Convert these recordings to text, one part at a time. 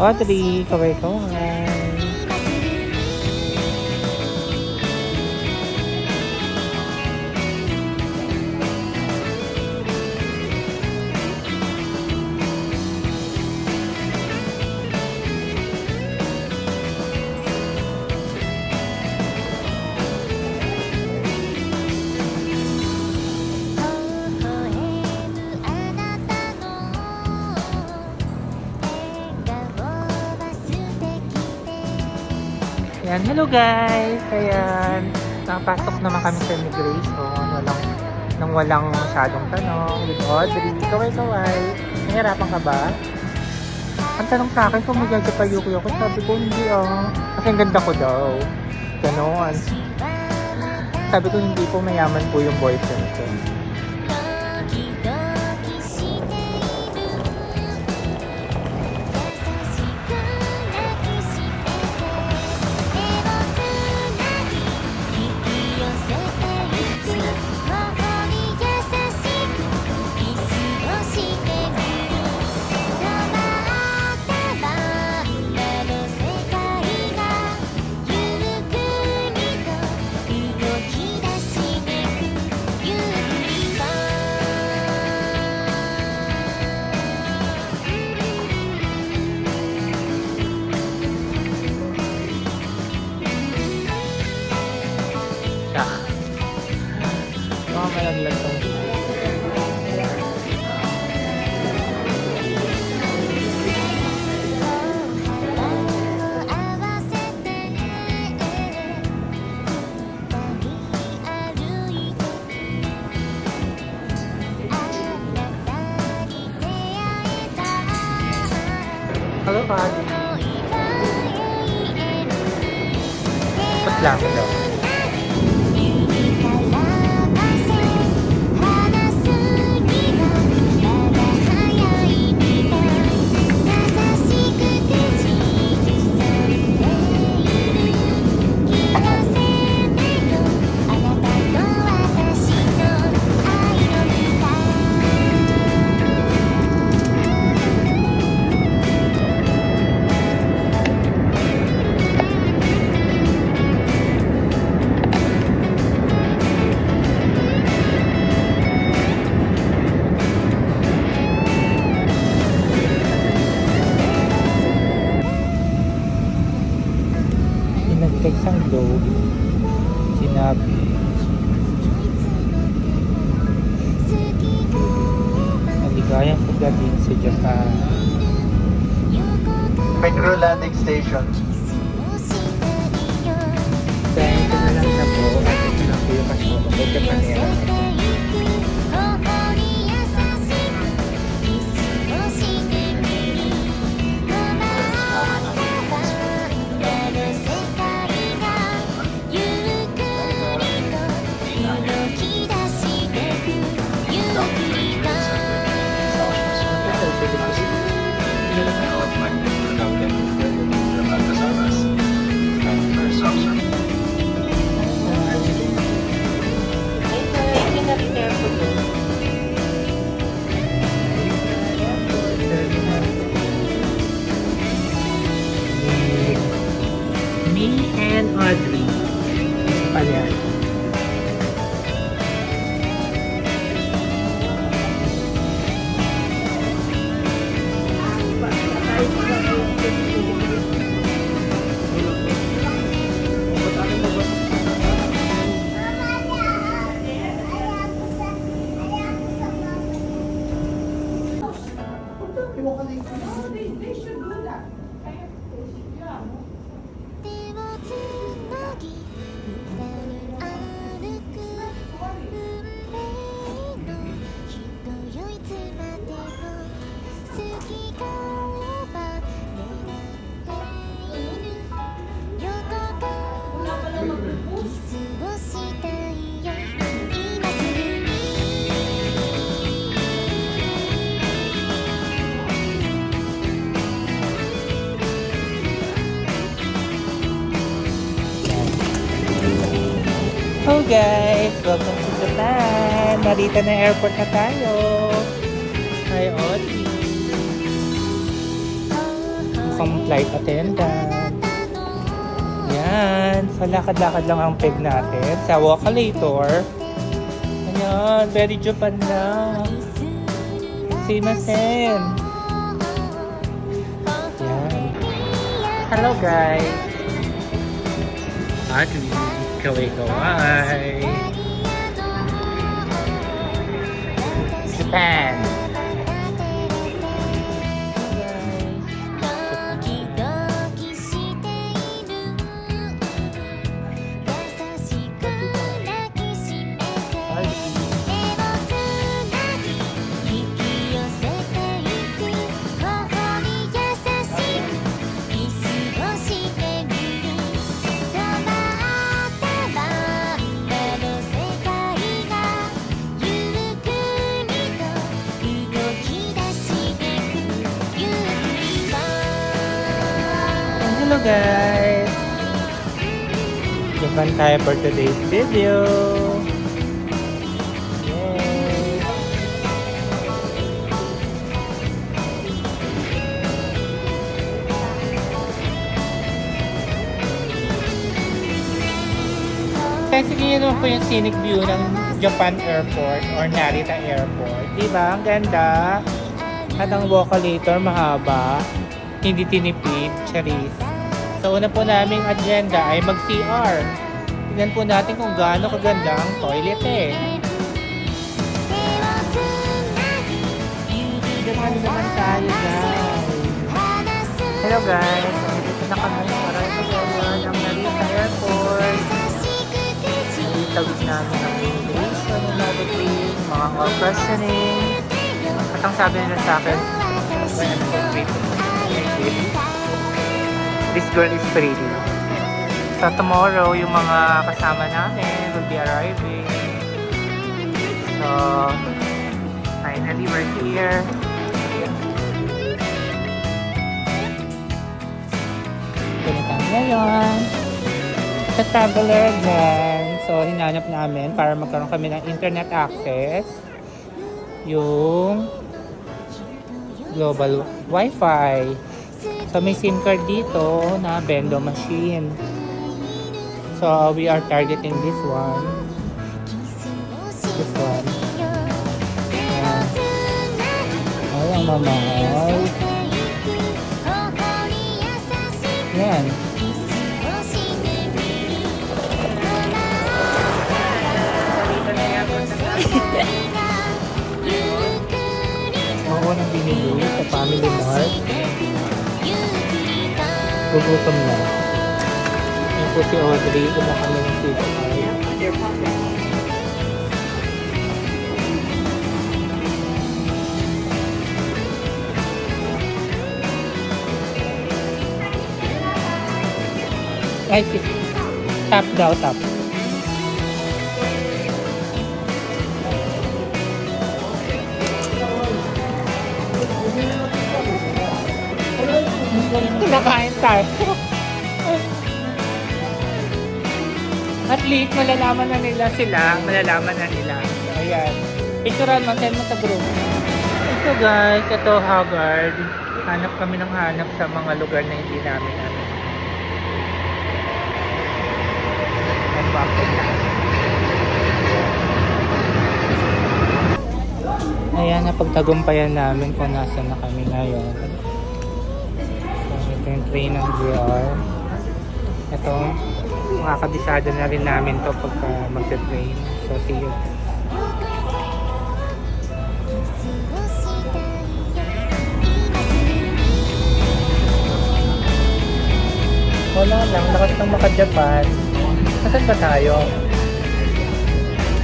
Audrey, kaway-kaway. Ayan, hello guys! Ayan, nakapasok naman kami sa immigration. Nang walang masyadong tanong with Audrey. Kaway-kaway. Nahihirapan ka ba? Ang tanong sa akin kung magagapayuki ako, sabi ko hindi kasi ang ganda ko daw. Ganon. Sabi ko hindi po, mayaman po yung boyfriend ko. Malaglag tong Hello, Paddy. Ba't lang daw? Nag-text ang dog, sinabi maligayang pagdating sa Japan. Metro landing station. Dahil ito na lang na po at ito na po yung kasama ko Japan Airlines. Me and Audrey. Ayan. They should do that. Yeah. Hello guys! Welcome to Japan! Narita na airport na tayo! Hi Audrey! akong flight attendant. Yan. So, lakad-lakad lang ang peg natin sa Walkalator. Ayan. Very Japan lang. Simasen. Yan. Hello, guys. Adli. Kaway-kaway. Japan. Hello guys! Japan tayo for today's video. Yay! Kasi ganyan naman po yung scenic view ng Japan Airport or Narita Airport. Diba? Ang ganda. At ang Walkalator mahaba. Hindi tinipid. Charis. So, una po naming agenda ay mag-CR. Tignan po natin kung gaano kaganda ang toilet eh. Diyan naman tayo guys. Hello guys. Dito na kami para ipagawa ng Narita Airport. Nalitawid namin ang immigration and everything. Mga all questioning. At ang sabi nila sa akin, this girl is pretty. So tomorrow, yung mga kasama namin will be arriving. So, finally we're here. Punta ngayon sa Traveler Again. So, hinanap namin para magkaroon kami ng internet access. Yung global Wi-Fi. So, may SIM card dito na Bendo machine. So, we are targeting this one. This one. Ayan. Ay, ang mamahal. Ayan. Ako nang binili sa Family Mart. Gugutom na. Yan po si Audrey. Kumakan na ng sito. Ay, tap daw, tap. Kinakain tayo. At least malalaman na nila sila. Malalaman na nila. So, ayan. Picturean mo. Send mo sa group. Ito guys. Ito Haggard. Hanap kami ng hanap sa mga lugar na hindi namin ano. Ayan. Napagtagumpayan namin kung nasa na kami ngayon. Ito yung train ng GR. Ito, makakabisado na rin namin to pagka magsa-train. So, see you. Wala lang, lakas ng maka-Japan. Saan ba tayo?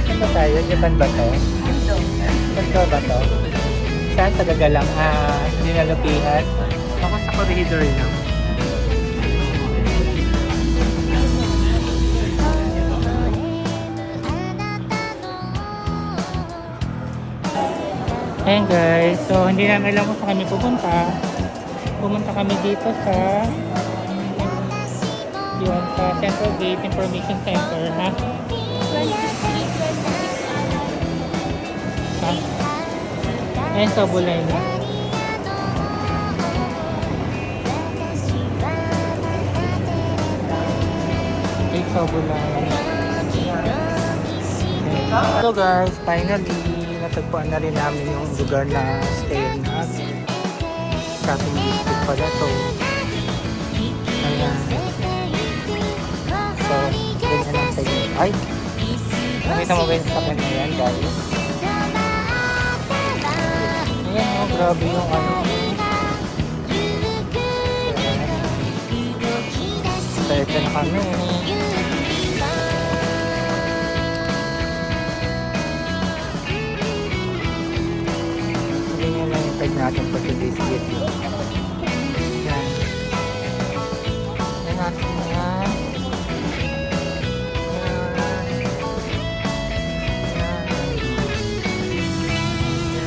Saan ba tayo? Japan ba to? Saan ba to? Saan? Sa Gagalang? Hindi nalupihan. Ako sa corridor lang. Ayan guys, so hindi namin alam kung saan kami pupunta. Pumunta kami dito sa yun, sa Central Gate Information Center, ha? Ha? Ayan, so bulay na. Sobulay. So guys, finally, natagpuan na rin namin yung lugar na stay namin. Shopping district pala to. Ayan. So, ganyan ang sa inyo. Ay! Nakita mo ba yung sakyan na yan, guys? Ayan, oh, grabe yung ano. So, ito na kami. Ganyan lang yung tag natin for today's video. Yan. Yan natin yan.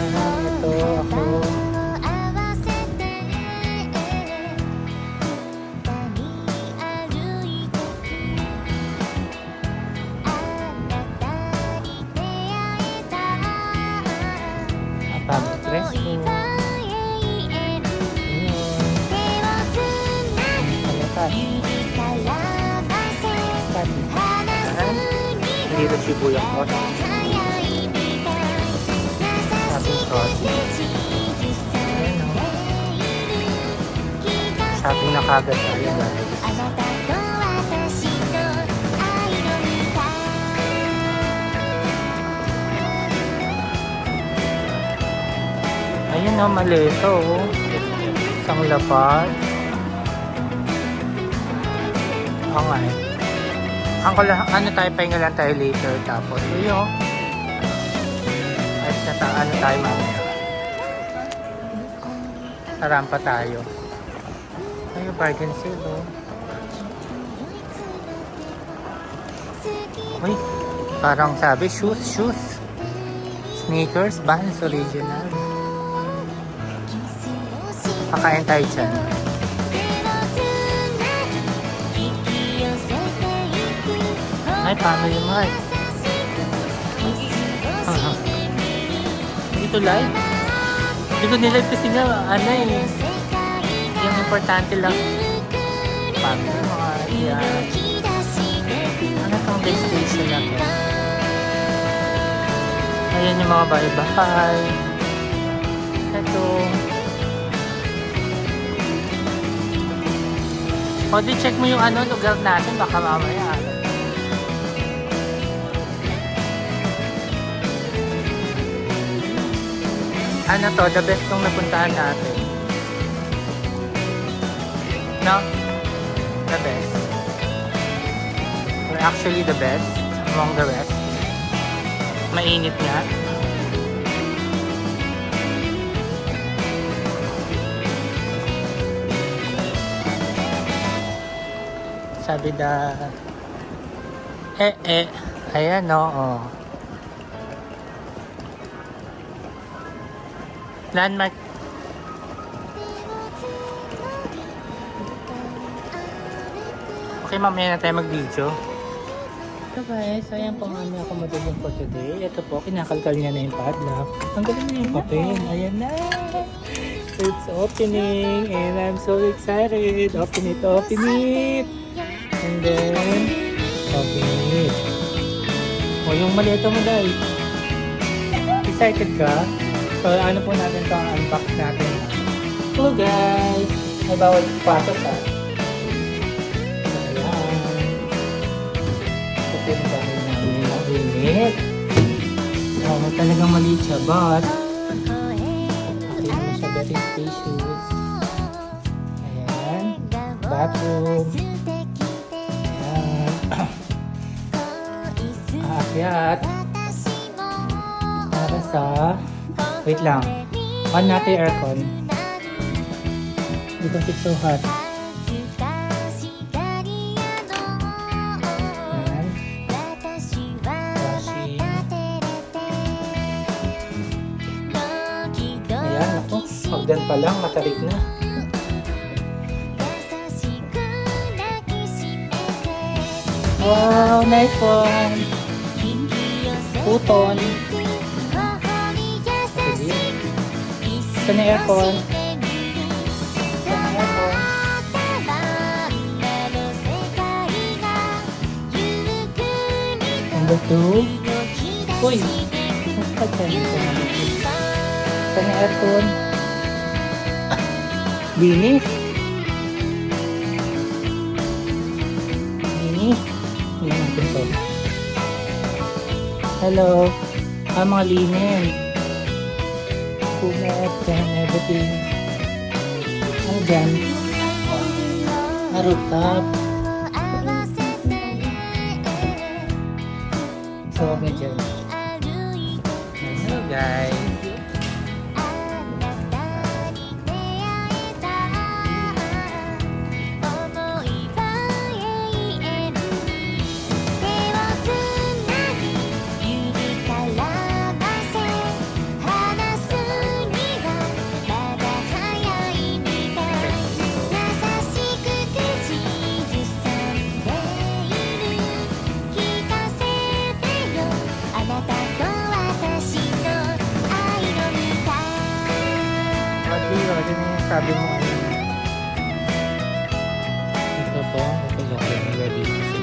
Yan. Ito ako. Public restroom. Dito Shibuya ko. Ating crossing. Ayan o. Shopping na kagad tayo guys. Ayun o, malito o. Isang lapad. Oo nga eh. Ano tayo, pahinga lang tayo later. Tapos, yun. Ayos na tayo, ano tayo mamaya. Tarampa tayo. Ayun, bargain sale o. Uy, parang sabi, shoes. Sneakers, Vans original. Kakain tayo dyan. Ay, paano yung mic? Dito live? Hindi ko nilive kasi nga, ano eh. Yung importante lang. Paano yung mga yan. Ano itong destination natin? Ayan yung mga bahay-bahay. Ito. O, di check mo yung ano, lugar natin. Baka mamaya. Ano to, the best kong napuntahan natin. No? The best. Or actually the best among the rest. Mainit nga. Sabi da ayan o. Oh. Landmark. Okay, mamaya na tayo mag-video. So guys, ayan po ang aming accommodation for today. Ito po, kinakalkal niya na yung padlock. Ang galing na yung papel. Ayan na. It's opening and I'm so excited. Open it. And then, open it. O, yung malito mo dahil. Excited ka? So, ano po natin ito, ang unbox natin. Hello guys! May bawal patos ha. Ayan. Ito yung dahil namin yung init. So, talagang maliit siya, but okay naman siya, very spacious. Ayan. Bathroom. Ayan. Aakyat. Para sa wait lang. On natin yung aircon. Because it's so hot. Ayan. Washing. Ayan, ako. Magdan pa lang, matarik na. Wow, nice one. Puton. Saan yung aircon? Saan yung aircon? number 2. Uy! Mas pagkain ko number 2. Saan yung aircon? Linis! Linis! Hindi natin to. Hello! Mga linis. Kumet and everything. Ano dyan? Rooftop. So, huwag na dyan. Hello guys. Ano yung sabi mo ano? Ito po, ito yung ready.